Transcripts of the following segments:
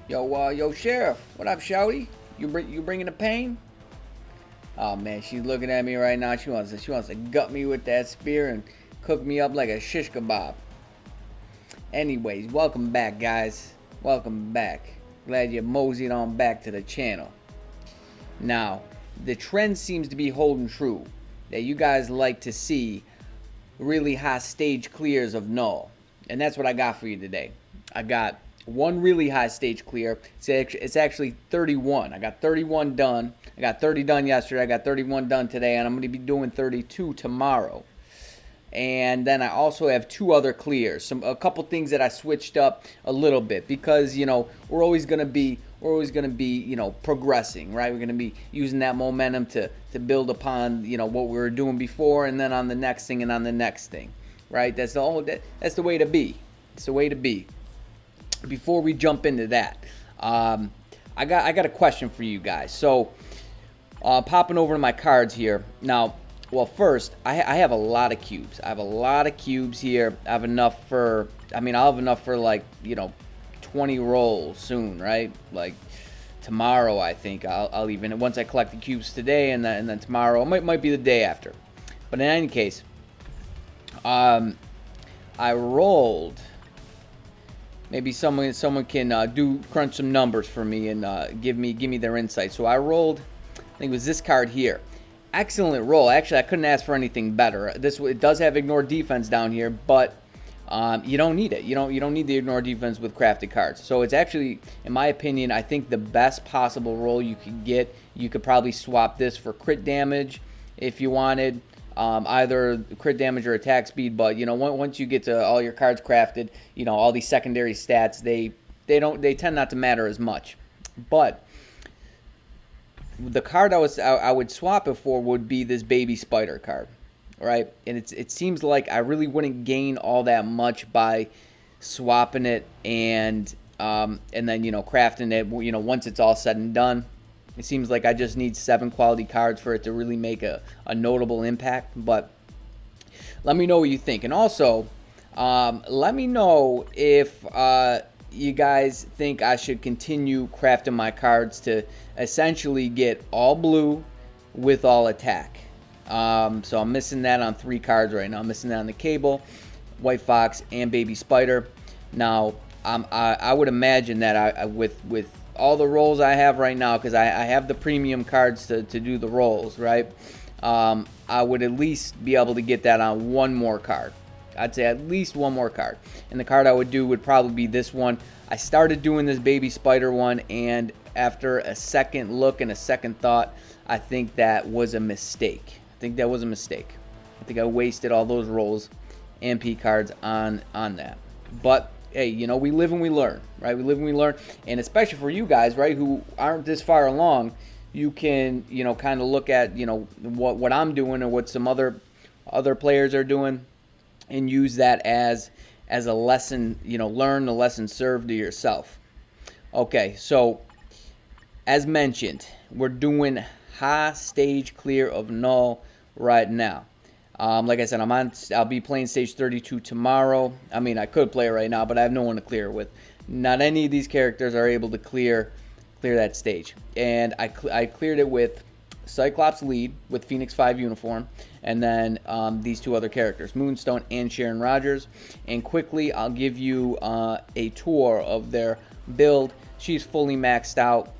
Yo, Sheriff. What up, Shouty? You bringing the pain? Oh man, she's looking at me right now. She wants to gut me with that spear and cook me up like a shish kebab. Anyways, welcome back, guys. Welcome back. Glad you moseyed on back to the channel. Now, the trend seems to be holding true that you guys like to see really high stage clears of Null, and that's what I got for you today. I got one really high stage clear. It's actually 31. I got 31 done. I got 30 done yesterday. I got 31 done today, and I'm going to be doing 32 tomorrow. And then I also have two other clears, a couple things that I switched up a little bit because we're always going to be progressing, right? We're going to be using that momentum to build upon what we were doing before, and then on the next thing and on the next thing, right? That's the way to be. It's the way to be. Before we jump into that, I got a question for you guys. So popping over to my cards here now. Well, first, I have a lot of cubes. I have a lot of cubes here. I have enough for, I'll have enough for 20 rolls soon, right? Like tomorrow, I think I'll even, once I collect the cubes today, and then tomorrow, might be the day after. But in any case, I rolled. Maybe someone can crunch some numbers for me and give me their insight. So I rolled, I think it was this card here. Excellent roll. Actually, I couldn't ask for anything better. It does have ignore defense down here, but you don't need it. You don't need the ignore defense with crafted cards. So it's actually, in my opinion, I think the best possible roll you could get. You could probably swap this for crit damage if you wanted, either crit damage or attack speed. But once you get to all your cards crafted, all these secondary stats, they tend not to matter as much. But the card I would swap it for would be this baby spider card, right? And it seems like I really wouldn't gain all that much by swapping it and then crafting it. Once it's all said and done, it seems like I just need 7 quality cards for it to really make a notable impact. But let me know what you think, and also let me know if you guys think I should continue crafting my cards to essentially get all blue with all attack. So I'm missing that on 3 cards right now. I'm missing that on the Cable, White Fox, and Baby Spider. Now I would imagine that I with all the rolls I have right now, because I have the premium cards to do the rolls, right? I would at least be able to get that on one more card. I'd say at least one more card. And the card I would do would probably be this one. I started doing this Baby Spider one, and after a second look and a second thought, I think that was a mistake. I think I wasted all those rolls and P cards on that. But hey, we live and we learn, right? We live and we learn. And especially for you guys, right, who aren't this far along, you can, kind of look at, what I'm doing or what some other players are doing, and use that as a lesson, learn the lesson, serve to yourself. Okay, so as mentioned, we're doing high stage clear of Null right now. Like I said, I'll be playing stage 32 tomorrow. I could play it right now, but I have no one to clear it with. Not any of these characters are able to clear that stage. And I cleared it with Cyclops lead with Phoenix 5 uniform, and then these 2 other characters, Moonstone and Sharon Rogers. And quickly, I'll give you a tour of their build. She's fully maxed out.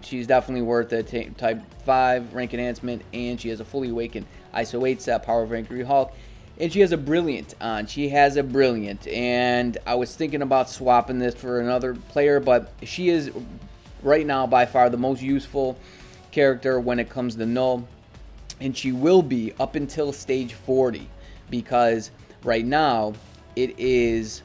She's definitely worth it. Type 5 rank enhancement, and she has a fully awakened ISO 8 set, Power of Valkyrie Hulk, and she has a Brilliant on. She has a Brilliant, and I was thinking about swapping this for another player, but she is right now by far the most useful character when it comes to Null, and she will be up until stage 40, because right now it's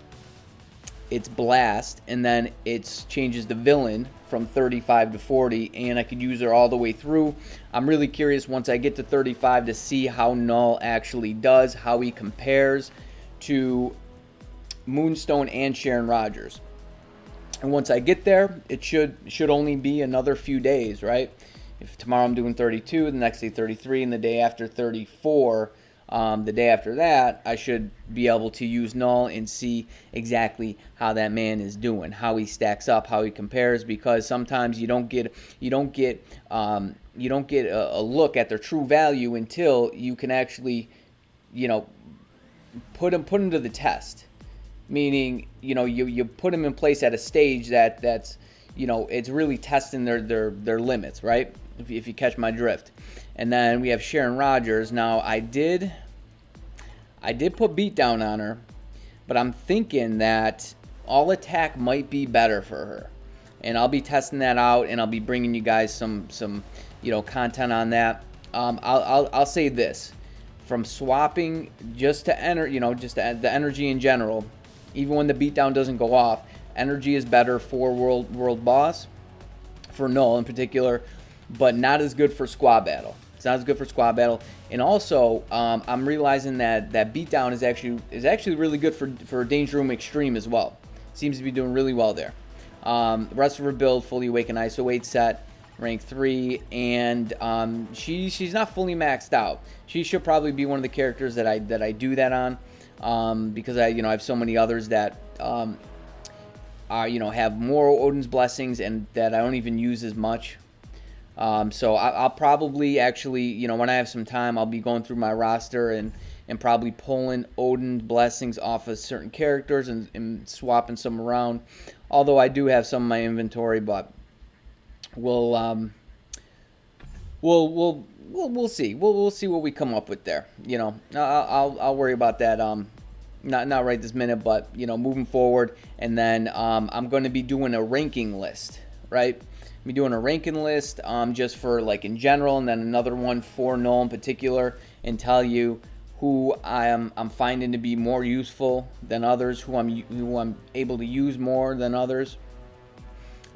Blast, and then it changes the villain from 35 to 40, and I could use her all the way through. I'm really curious once I get to 35 to see how Null actually does, how he compares to Moonstone and Sharon Rogers. And once I get there, it should only be another few days, right? If tomorrow I'm doing 32, the next day 33, and the day after 34, The day after that, I should be able to use null and see exactly how that man is doing, how he stacks up, how he compares. Because sometimes you don't get a look at their true value until you can actually, you know, put them to the test. Meaning, you know, you put them in place at a stage that's, you know, it's really testing their limits, right? If you catch my drift. And then we have Sharon Rogers. Now I did put beatdown on her, but I'm thinking that all attack might be better for her, and I'll be testing that out, and I'll be bringing you guys some you know, content on that. I'll say this: from swapping just to enter, you know, just the energy in general, even when the beatdown doesn't go off, energy is better for world boss, for null in particular, but not as good for squad battle. It's not as good for squad battle. And also, I'm realizing that beatdown is actually really good for Danger Room Extreme as well. Seems to be doing really well there. The rest of her build, fully awakened ISO 8 set, rank 3, and she's not fully maxed out. She should probably be one of the characters that I do that on, because I have so many others that have more Odin's blessings and that I don't even use as much. So I'll probably actually, when I have some time, I'll be going through my roster and probably pulling Odin's blessings off of certain characters and swapping some around. Although I do have some in my inventory, but we'll see. We'll see what we come up with there. I'll worry about that. Not right this minute, but moving forward. And then I'm going to be doing a ranking list, right? Be doing a ranking list just for like in general, and then another one for null in particular, and tell you who I'm finding to be more useful than others, who I'm able to use more than others.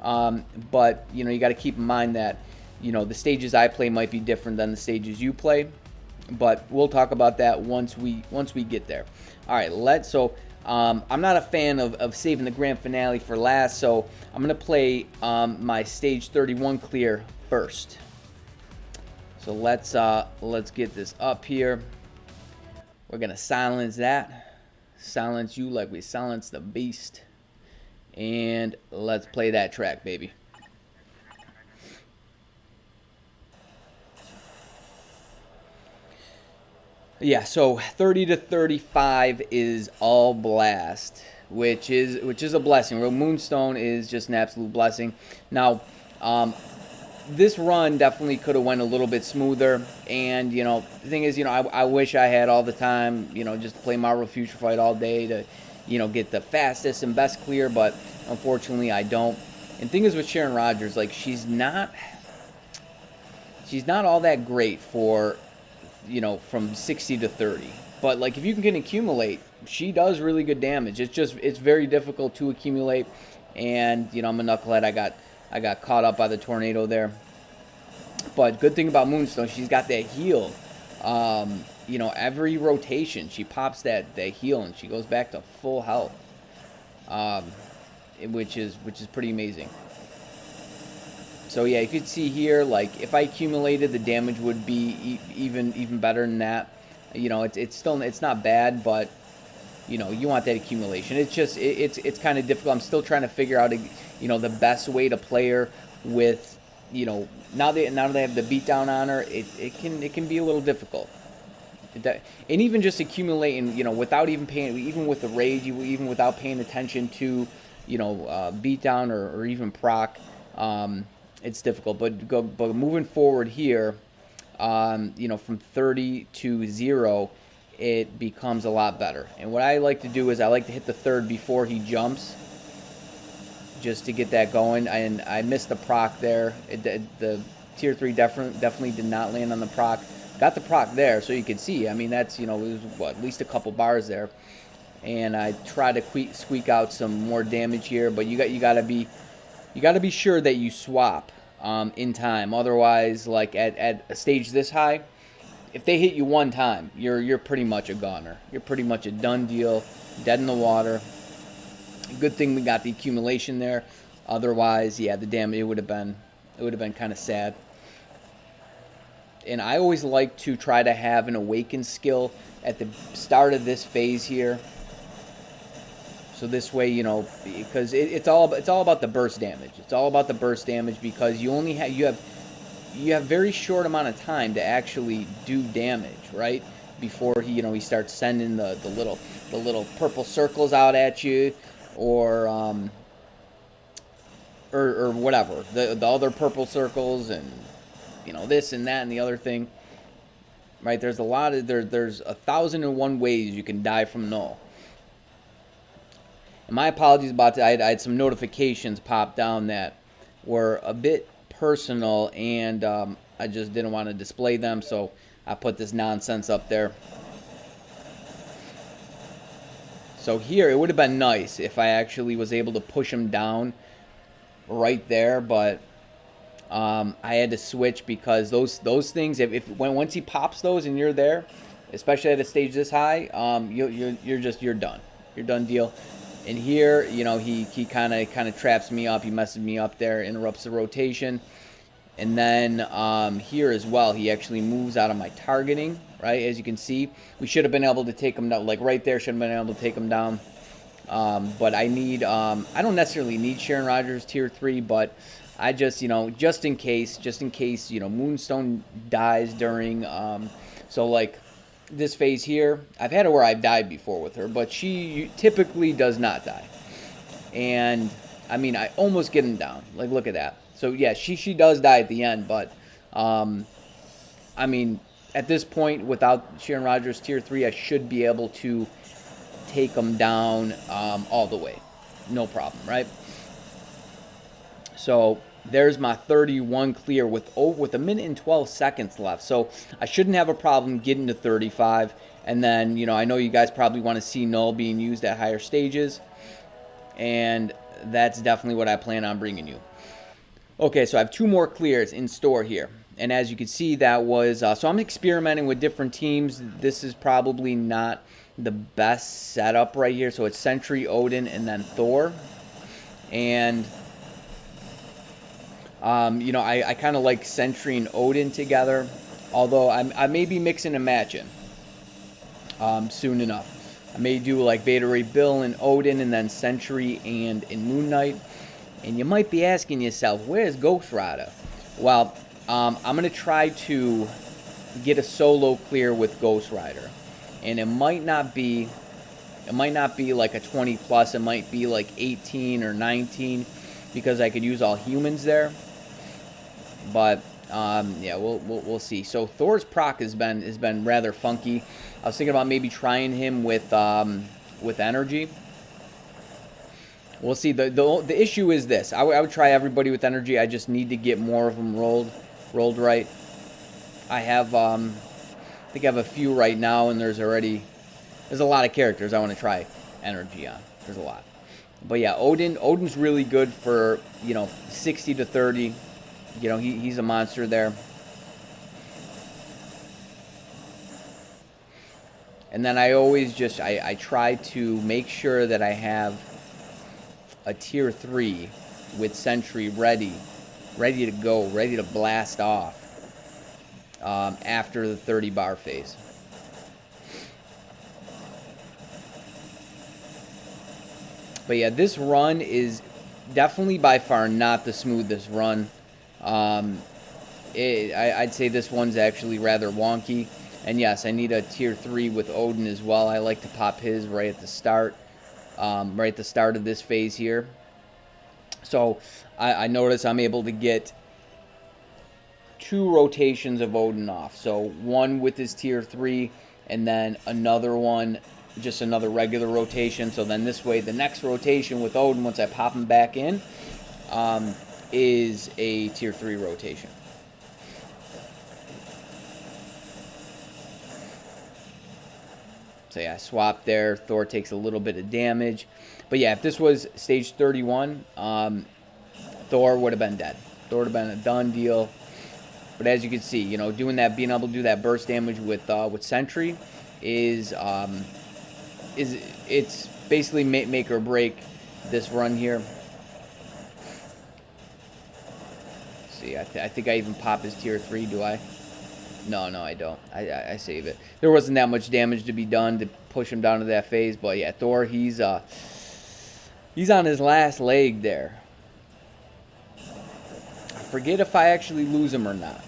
But you got to keep in mind that the stages I play might be different than the stages you play. But we'll talk about that once we get there. All right, I'm not a fan of saving the grand finale for last, so I'm going to play my stage 31 clear first. So let's get this up here. We're going to silence that. Silence you like we silence the beast. And let's play that track, baby. Yeah, so 30 to 35 is all blast, which is a blessing. Moonstone is just an absolute blessing. Now, this run definitely could have went a little bit smoother, and the thing is, I wish I had all the time, just to play Marvel Future Fight all day to, get the fastest and best clear, but unfortunately I don't. And the thing is with Sharon Rogers, like she's not all that great for, from 60 to 30. But like if you can accumulate, she does really good damage. It's very difficult to accumulate, and I'm a knucklehead. I got caught up by the tornado there. But good thing about Moonstone, she's got that heal. Every rotation she pops that heal and she goes back to full health. Which is pretty amazing. So yeah, you could see here, like if I accumulated, the damage would be even better than that. It's not bad, but you want that accumulation. It's kind of difficult. I'm still trying to figure out the best way to play her with now that I have the beatdown on her, it can be a little difficult. And even just accumulating, without even paying, even with the rage, even without paying attention to beatdown or even proc. It's difficult, but moving forward here, from 30 to 0, it becomes a lot better. And what I like to do is I like to hit the third before he jumps, just to get that going. And I missed the proc there. The tier 3 definitely did not land on the proc. Got the proc there, so you can see. I mean, that's it was at least a couple bars there. And I try to squeak out some more damage here, but you got to be sure that you swap in time. Otherwise, like at a stage this high, if they hit you one time, you're pretty much a goner. You're pretty much a done deal, dead in the water. Good thing we got the accumulation there. Otherwise, yeah, the damage it would have been kind of sad. And I always like to try to have an awakened skill at the start of this phase here. So this way, you know, because it's all about the burst damage. It's all about the burst damage because you only have you have very short amount of time to actually do damage, right? Before he starts sending the little purple circles out at you, or whatever, the other purple circles, and this and that and the other thing, right? There's there's 1,001 ways you can die from null. And my apologies about that. I had some notifications pop down that were a bit personal, and I just didn't want to display them, so I put this nonsense up there. So here, it would have been nice if I actually was able to push him down right there, but I had to switch because those things, once he pops those and you're there, especially at a stage this high, you're done. You're done deal. And here, he kind of traps me up. He messes me up there, interrupts the rotation. And then here as well, he actually moves out of my targeting, right? As you can see, we should have been able to take him down, like right there, should have been able to take him down. But I need, I don't necessarily need Sharon Rogers tier 3, but I just, just in case, Moonstone dies during, so like this phase here, I've had it where I've died before with her, but she typically does not die. And I mean, I almost get him down. Like, look at that. So yeah, she does die at the end, but I mean, at this point, without Sharon Rogers tier 3, I should be able to take him down all the way, no problem, right? So there's my 31 clear with a minute and 12 seconds left. So I shouldn't have a problem getting to 35. And then, I know you guys probably want to see null being used at higher stages, and that's definitely what I plan on bringing you. Okay, so I have 2 more clears in store here. And as you can see, that was, so I'm experimenting with different teams. This is probably not the best setup right here. So it's Sentry, Odin, and then Thor. And, I kind of like Sentry and Odin together. Although I may be mixing and matching soon enough. I may do like Beta Ray Bill and Odin, and then Sentry and Moon Knight. And you might be asking yourself, where's Ghost Rider? Well, I'm going to try to get a solo clear with Ghost Rider. And it might not be like a 20 plus, it might be like 18 or 19 because I could use all humans there. But yeah, we'll see. So Thor's proc has been rather funky. I was thinking about maybe trying him with energy. We'll see. The issue is this. I would try everybody with energy. I just need to get more of them rolled right. I have I think I have a few right now, and there's a lot of characters I want to try energy on. There's a lot. But yeah, Odin's really good for 60 to 30. He's a monster there. And then I always just I try to make sure that I have a tier 3 with Sentry ready to go, ready to blast off after the 30 bar phase. But yeah, this run is definitely by far not the smoothest run. I'd say this one's actually rather wonky. And yes, I need a tier 3 with Odin as well. I like to pop his right at the start. Right at the start of this phase here. So I notice I'm able to get 2 rotations of Odin off. So one with his tier 3, and then another one, just another regular rotation. So then this way, the next rotation with Odin, once I pop him back in, is a tier 3 rotation. So yeah, I swap there. Thor takes a little bit of damage. But yeah, if this was stage 31, Thor would have been dead. Thor would have been a done deal. But as you can see, doing that, being able to do that burst damage with Sentry is it's basically make or break this run here. Let's see, I think I even pop his tier 3, do I? No, no, I don't. I save it. There wasn't that much damage to be done to push him down to that phase, but yeah, Thor, he's on his last leg there. I forget if I actually lose him or not.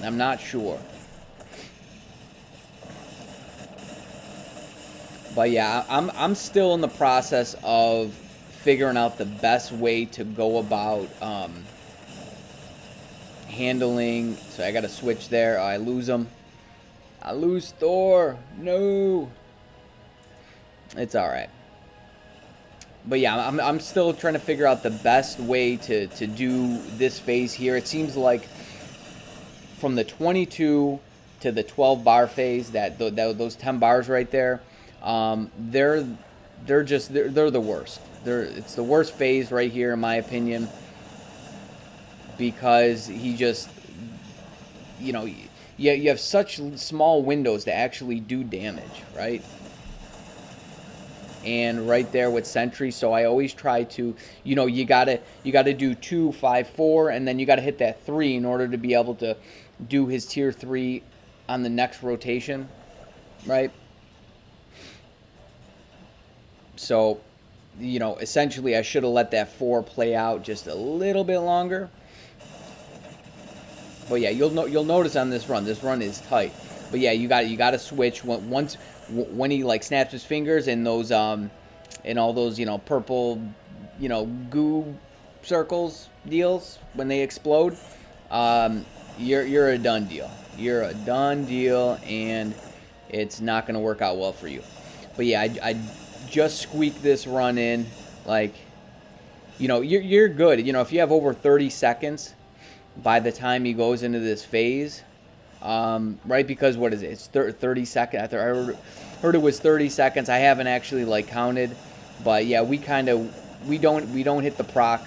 I'm not sure. But yeah, I'm still in the process of figuring out the best way to go about handling. So I got to switch there. Oh, I lose him. I lose Thor. No. It's all right. But yeah, I'm still trying to figure out the best way to do this phase here. It seems like from the 22 to the 12 bar phase, those 10 bars right there, they're the worst. It's the worst phase right here in my opinion, because he just, you have such small windows to actually do damage, right? And right there with Sentry, so I always try to, you gotta do 2, 5, 4, and then you gotta hit that 3 in order to be able to do his tier 3 on the next rotation, right? So, essentially I should have let that 4 play out just a little bit longer. But yeah, you'll notice on this run is tight. But yeah, you got to switch when he like snaps his fingers and those and all those purple goo circles deals when they explode. You're a done deal. You're a done deal, and it's not going to work out well for you. But yeah, I just squeaked this run in. Like, you're good. If you have over 30 seconds by the time he goes into this phase, right? Because what is it? It's 30 seconds. I heard it was 30 seconds. I haven't actually counted, but yeah, we don't hit the proc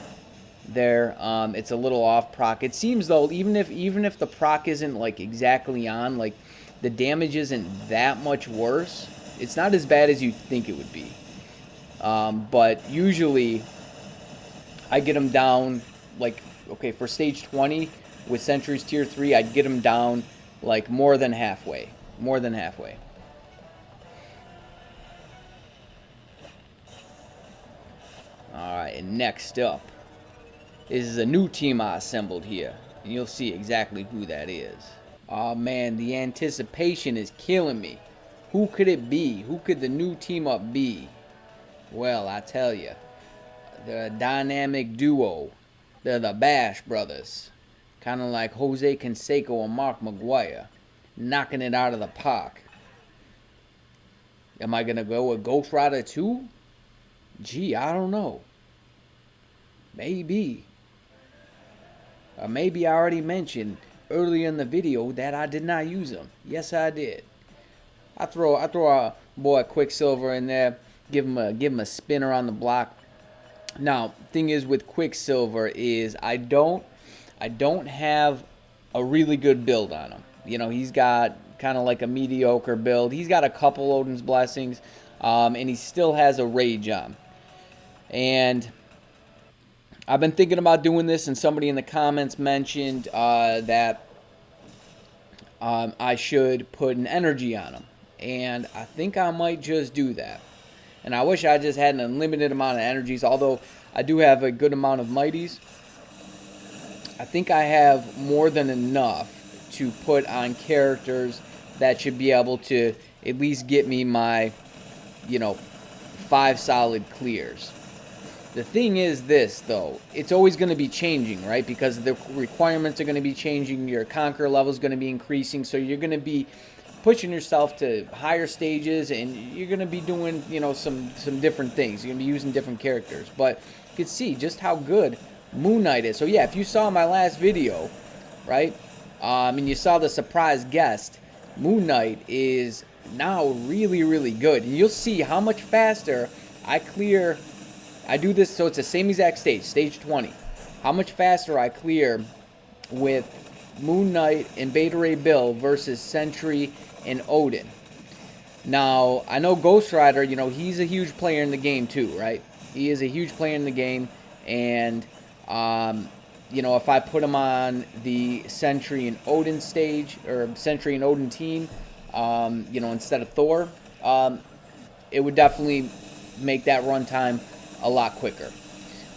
there. It's a little off proc. It seems though, even if the proc isn't exactly on, the damage isn't that much worse. It's not as bad as you think it would be. But usually I get him down okay, for stage 20 with Sentry's tier 3, I'd get him down more than halfway. More than halfway. Alright, and next up is a new team I assembled here. And you'll see exactly who that is. Oh man, the anticipation is killing me. Who could it be? Who could the new team up be? Well, I tell you, they're a dynamic duo. They're the Bash Brothers. Kind of like Jose Canseco and Mark McGuire. Knocking it out of the park. Am I going to go with Ghost Rider 2? Gee, I don't know. Maybe. Or maybe I already mentioned earlier in the video that I did not use them. Yes, I did. I throw our boy Quicksilver in there. Give him a spin around the block. Now, thing is with Quicksilver is I don't have a really good build on him. He's got kind of a mediocre build. He's got a couple Odin's Blessings, and he still has a Rage on. And I've been thinking about doing this, and somebody in the comments mentioned that I should put an energy on him. And I think I might just do that. And I wish I just had an unlimited amount of energies, although I do have a good amount of mighties. I think I have more than enough to put on characters that should be able to at least get me my, 5 solid clears. The thing is this, though, it's always going to be changing, right? Because the requirements are going to be changing, your conquer level is going to be increasing, so you're going to be pushing yourself to higher stages, and you're going to be doing, some different things. You're going to be using different characters. But you can see just how good Moon Knight is. So yeah, if you saw my last video, right, and you saw the surprise guest, Moon Knight is now really, really good. And you'll see how much faster I do this, so it's the same exact stage 20. How much faster I clear with Moon Knight and Beta Ray Bill versus Sentry and Odin. Now, I know Ghost Rider, he's a huge player in the game too, right? He is a huge player in the game, and you know, if I put him on the Sentry and Odin stage, or Sentry and Odin team, you know, instead of Thor, it would definitely make that runtime a lot quicker.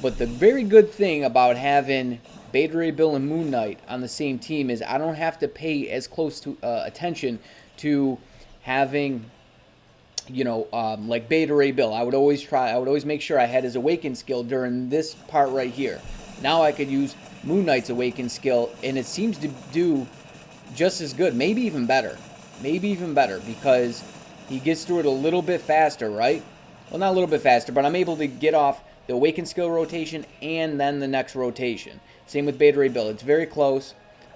But the very good thing about having Beta Ray Bill and Moon Knight on the same team is I don't have to pay as close to attention to having, you know, like Beta Ray Bill. I would always make sure I had his Awaken skill during this part right here. Now I could use Moon Knight's Awaken skill, and it seems to do just as good, maybe even better. Maybe even better, because he gets through it a little bit faster, right? Well, not a little bit faster, but I'm able to get off the Awaken skill rotation and then the next rotation. Same with Beta Ray Bill. It's very close.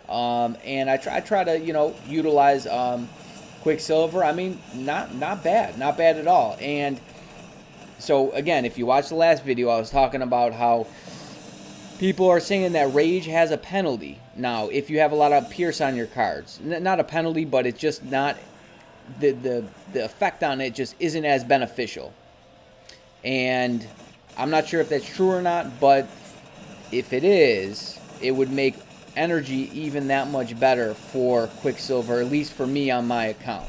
And I try to, you know, utilize Quicksilver. I mean, not bad. Not bad at all. And so, again, if you watch the last video, I was talking about how people are saying that Rage has a penalty. Now, if you have a lot of Pierce on your cards, not a penalty, but it's just not, the effect on it just isn't as beneficial. And I'm not sure if that's true or not, but if it is, it would make energy even that much better for Quicksilver, at least for me on my account.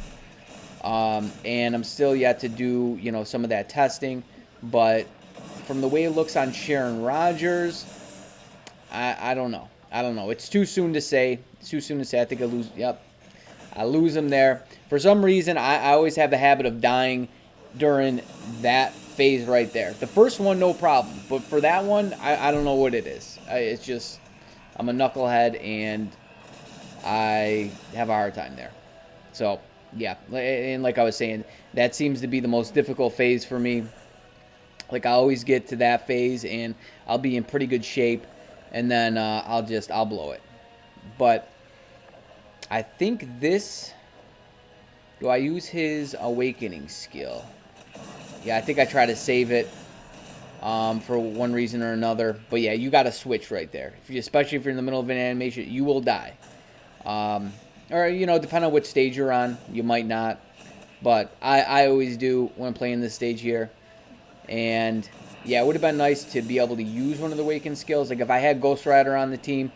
And I'm still yet to do, you know, some of that testing, but from the way it looks on Sharon Rogers, I don't know. I don't know. It's too soon to say. It's too soon to say. I think I lose. Yep. I lose him there. For some reason, I always have the habit of dying during that phase right there. The first one, no problem. But for that one, I don't know what it is. It's just, I'm a knucklehead, and I have a hard time there. So, yeah. And like I was saying, that seems to be the most difficult phase for me. Like, I always get to that phase, and I'll be in pretty good shape, and then I'll blow it. But I think this, do I use his Awakening skill? Yeah, I think I try to save it for one reason or another. But yeah, you got to switch right there. Especially if you're in the middle of an animation, you will die. Or, you know, depending on which stage you're on, you might not. But I always do when I'm playing this stage here. And yeah, it would have been nice to be able to use one of the Awaken skills. Like if I had Ghost Rider on the team,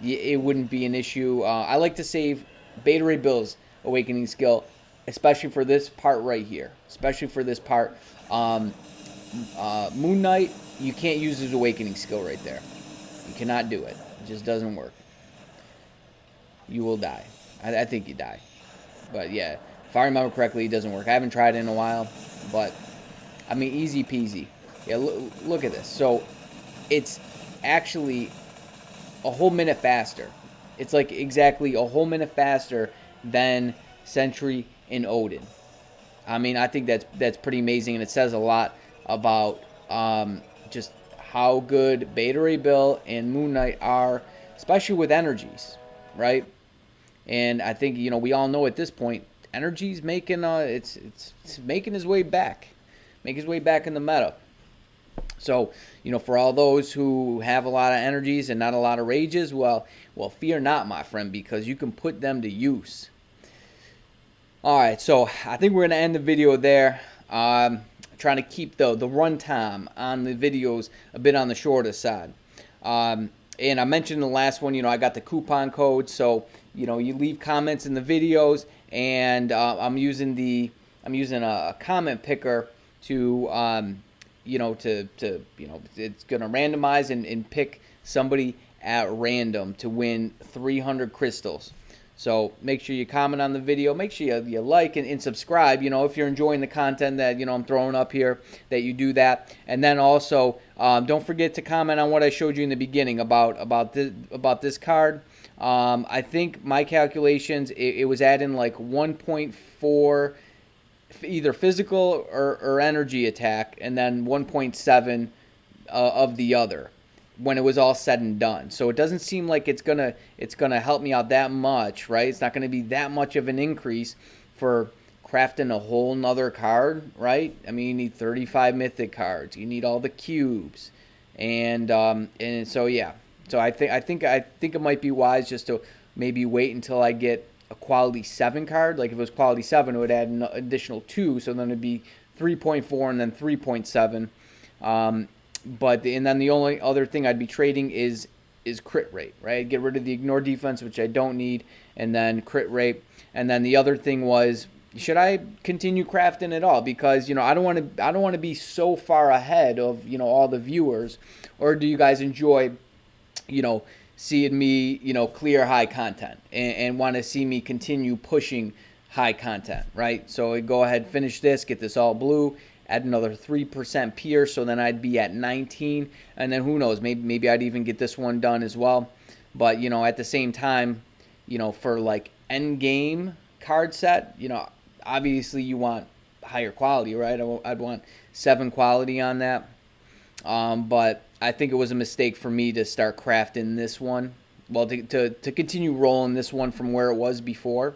it wouldn't be an issue. I like to save Beta Ray Bill's Awakening skill, especially for this part right here. Especially for this part. Moon Knight, you can't use his Awakening skill right there. You cannot do it. It just doesn't work. You will die. I think you die. But yeah, if I remember correctly, it doesn't work. I haven't tried it in a while, but I mean, easy peasy. Yeah, look at this. So it's actually a whole minute faster. It's like exactly a whole minute faster than Sentry and Odin. I mean, I think that's pretty amazing, and it says a lot about just how good Beta Ray Bill and Moon Knight are, especially with energies, right? And I think, you know, we all know at this point, Energy's making it's making his way back, make his way back in the meta. So, you know, for all those who have a lot of energies and not a lot of rages, well, fear not, my friend, because you can put them to use. All right, so I think we're going to end the video there. Trying to keep the runtime on the videos a bit on the shorter side. And I mentioned in the last one, you know, I got the coupon code, so, you know, you leave comments in the videos, and I'm using a comment picker to you know, you know, it's going to randomize and pick somebody at random to win 300 crystals. So make sure you comment on the video. Make sure you like and subscribe. You know, if you're enjoying the content that, you know, I'm throwing up here, that you do that. And then also, don't forget to comment on what I showed you in the beginning about this card. I think my calculations, it was adding like 1.4 either physical or energy attack, and then 1.7 of the other when it was all said and done. So it doesn't seem like it's gonna help me out that much, right? It's not gonna be that much of an increase for crafting a whole nother card, right? I mean, you need 35 mythic cards, you need all the cubes, and so yeah. So I think it might be wise just to maybe wait until I get a quality 7 card. Like if it was quality 7, it would add an additional 2, so then it'd be 3.4 and then 3.7. And then the only other thing I'd be trading is is crit rate, right? Get rid of the ignore defense, which I don't need, and then crit rate. And then the other thing was, should I continue crafting at all? Because I don't want to be so far ahead of all the viewers, or do you guys enjoy seeing me clear high content and want to see me continue pushing high content, right? So I go ahead, finish this, get this all blue, add another 3% Pier, so then I'd be at 19, and then who knows, maybe I'd even get this one done as well. But at the same time, for like end game card set, obviously you want higher quality, right? I'd want 7 quality on that. But I think it was a mistake for me to start crafting this one. Well, to continue rolling this one from where it was before,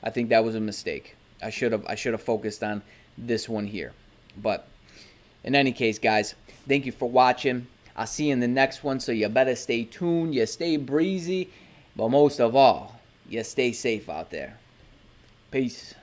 I think that was a mistake. I should have focused on this one here. But in any case, guys, thank you for watching. I'll see you in the next one, so you better stay tuned, you stay breezy, but most of all, you stay safe out there. Peace.